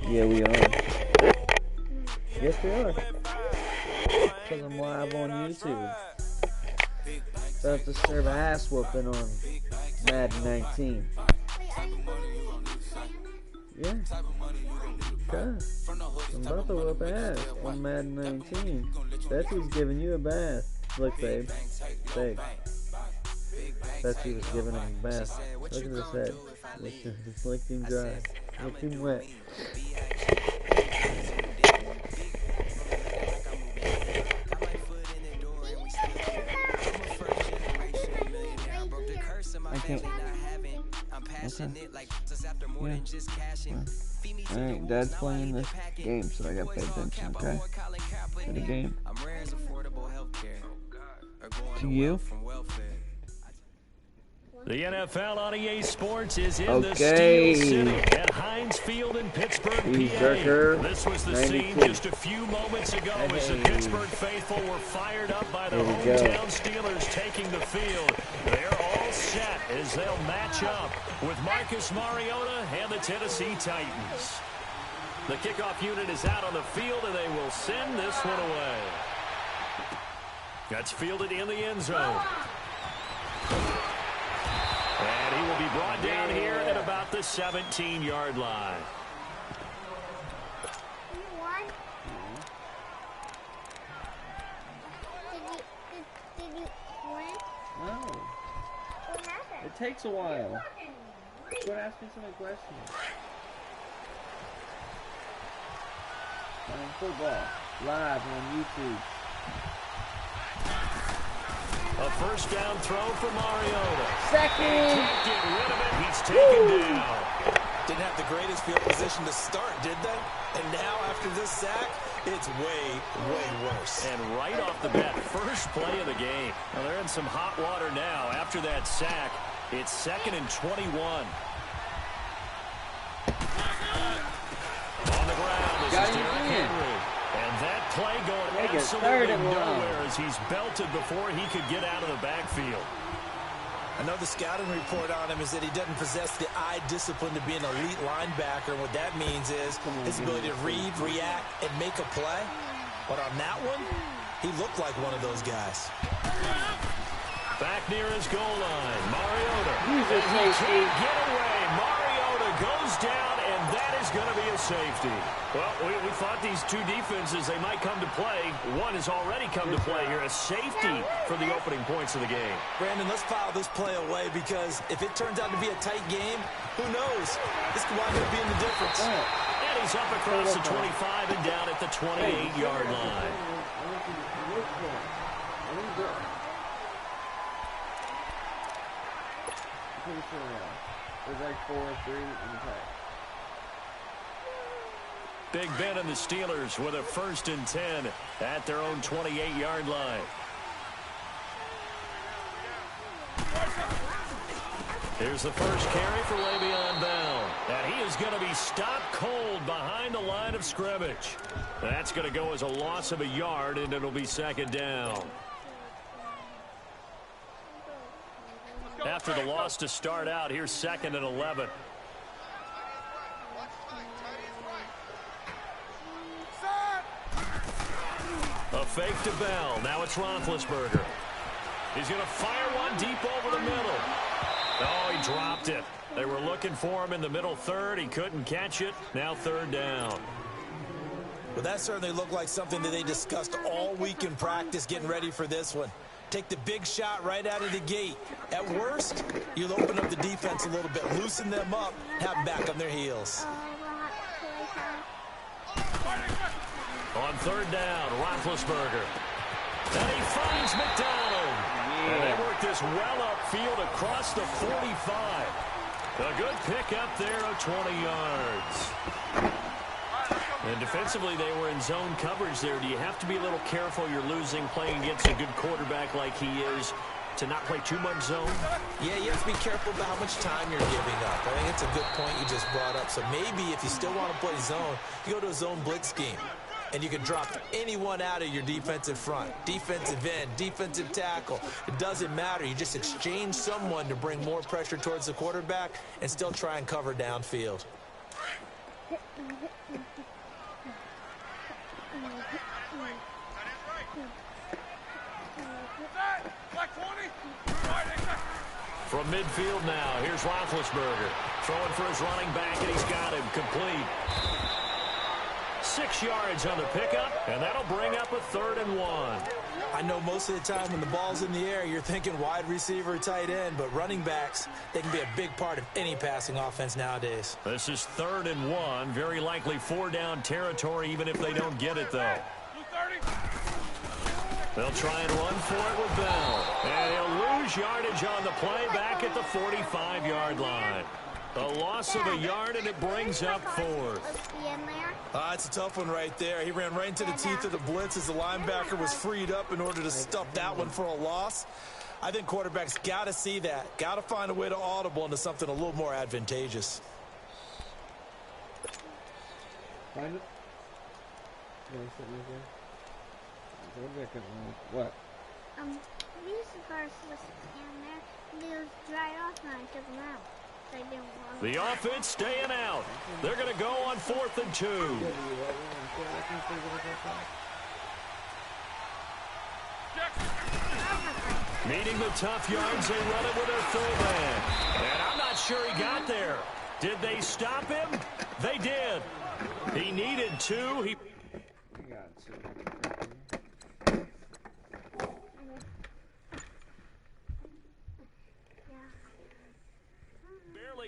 Yeah, we are. Yes, we are. Because I'm live on YouTube. About to serve ass whooping on Madden 19. Yeah. Cuz I'm about to whoop ass on Madden 19. Betsy's giving you a bath. Look, babe. Babe. Betsy was giving him a bath. Look at his head. Licked him dry. Licked him wet. I can't. Okay. Yeah. Alright, Dad's playing this game, so I gotta pay attention, okay? To the game. To you. The NFL on EA Sports is in the Steel City at Heinz Field in Pittsburgh, PA. This was the scene just a few moments ago as the Pittsburgh faithful were fired up by the hometown Steelers taking the field. They're all set as they'll match up with Marcus Mariota and the Tennessee Titans. The kickoff unit is out on the field, and they will send this one away. That's fielded in the end zone. And he will be brought down here at about the 17-yard line. Did you win? No. What happened? It takes a while. Quit asking so many questions. Football. Live on YouTube. A first down throw for Mariota. Second. Can't get rid of it. He's taken down. Didn't have the greatest field position to start, did they? And now after this sack, it's way, way worse. And right off the bat, first play of the game. Well, they're in some hot water now. After that sack, it's 2nd and 21. On the ground, this is Derrick Henry. And that play going absolutely nowhere as he's belted before he could get out of the backfield. I know the scouting report on him is that he doesn't possess the eye discipline to be an elite linebacker. What that means is his ability to read, react, and make a play. But on that one, he looked like one of those guys. Back near his goal line, Mariota. He can't get away. Mariota goes down, and that is going to be a safety. Well, we thought these two defenses, they might come to play. One has already come to play here, a safety for the opening points of the game. Brandon, let's file this play away because if it turns out to be a tight game, who knows? This could wind up being the difference. And he's up across the 25 and down at the 28-yard line. There's like 4-3 in the pack. Big Ben and the Steelers with a 1st and 10 at their own 28-yard line. Here's the first carry for Le'Veon Bell. And he is going to be stopped cold behind the line of scrimmage. That's going to go as a loss of a yard, and it'll be 2nd down. After the loss to start out, here's 2nd and 11. A fake to Bell. Now it's Roethlisberger. He's going to fire one deep over the middle. Oh, he dropped it. They were looking for him in the middle third. He couldn't catch it. Now 3rd down. Well, that certainly looked like something that they discussed all week in practice getting ready for this one. Take the big shot right out of the gate. At worst, you'll open up the defense a little bit, loosen them up, have them back on their heels. On 3rd down, Roethlisberger. And he finds McDonald. And they work this well upfield across the 45. A good pick up there of 20 yards. And defensively, they were in zone coverage there. Do you have to be a little careful? You're losing, playing against a good quarterback like he is, to not play too much zone? Yeah, you have to be careful about how much time you're giving up. I think it's a good point you just brought up. So maybe if you still want to play zone, you go to a zone blitz scheme. And you can drop anyone out of your defensive front. Defensive end, defensive tackle. It doesn't matter. You just exchange someone to bring more pressure towards the quarterback and still try and cover downfield. From midfield now, here's Roethlisberger. Throwing for his running back, and he's got him complete. 6 yards on the pickup, and that'll bring up a 3rd and 1. I know most of the time when the ball's in the air, you're thinking wide receiver, tight end, but running backs, they can be a big part of any passing offense nowadays. This is 3rd and 1, very likely 4-down territory, even if they don't get it, though. They'll try and run for it with Bell. And he'll lose yardage on the play back at the 45-yard line. A loss of a yard, and it brings up 4th. It's a tough one right there. He ran right into the teeth of the blitz as the linebacker was freed up in order to stuff that one for a loss. I think quarterbacks got to see that. Got to find a way to audible into something a little more advantageous. Find it. What? These cars was down there, and they was dried off and I took them out. So I didn't want The offense staying out. They're going to go on 4th and 2. Meeting the tough yards, they run it with their fullback. And I'm not sure he got there. Did they stop him? They did. He needed 2. He got 2.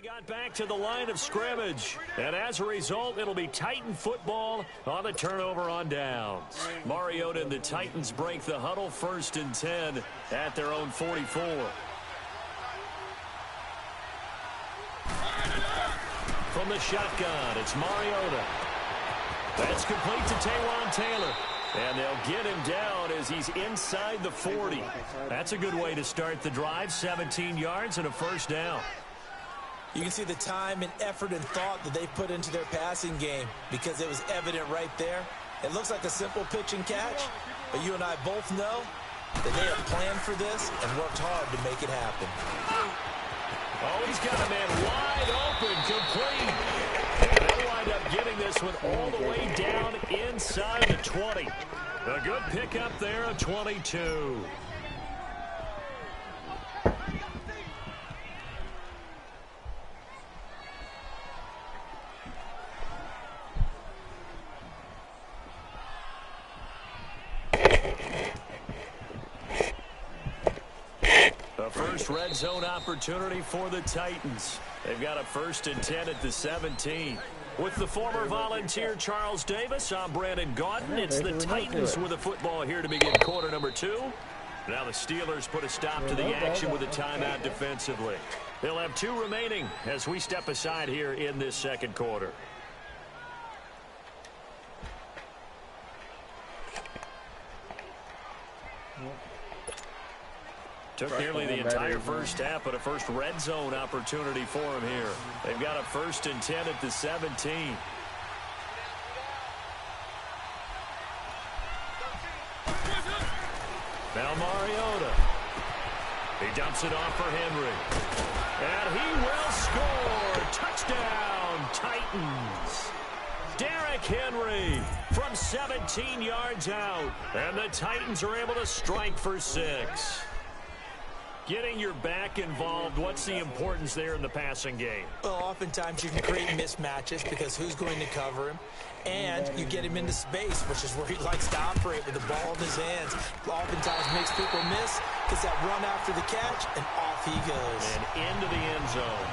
got back to the line of scrimmage. And as a result, it'll be Titan football on the turnover on downs. Mariota and the Titans break the huddle, 1st and 10 at their own 44. From the shotgun, it's Mariota. That's complete to Taywan Taylor. And they'll get him down as he's inside the 40. That's a good way to start the drive, 17 yards and a 1st down. You can see the time and effort and thought that they put into their passing game because it was evident right there. It looks like a simple pitch and catch, but you and I both know that they have planned for this and worked hard to make it happen. Oh, he's got a man wide open, complete. And they'll wind up getting this one all the way down inside the 20. A good pickup there, a 22. A first red zone opportunity for the Titans. They've got a 1st and 10 at the 17. With the former Volunteer Charles Davis, I'm Brandon Gaudin. It's the Titans with the football here to begin quarter number 2. Now the Steelers put a stop to the action with a timeout defensively. They'll have 2 remaining as we step aside here in this 2nd quarter. Took nearly the entire first half, but a first red zone opportunity for him here. They've got a 1st and 10 at the 17. Now Mariota. He dumps it off for Henry. And he will score. Touchdown, Titans. Derrick Henry from 17 yards out. And the Titans are able to strike for 6. Getting your back involved, what's the importance there in the passing game? Well, oftentimes you can create mismatches because who's going to cover him? And you get him into space, which is where he likes to operate with the ball in his hands. Oftentimes makes people miss, gets that run after the catch, and off he goes. And into the end zone.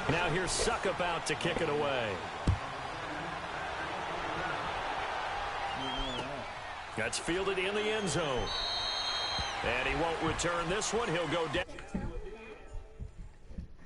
Now here's Suckup out to kick it away. That's fielded in the end zone. And he won't return this one. He'll go down.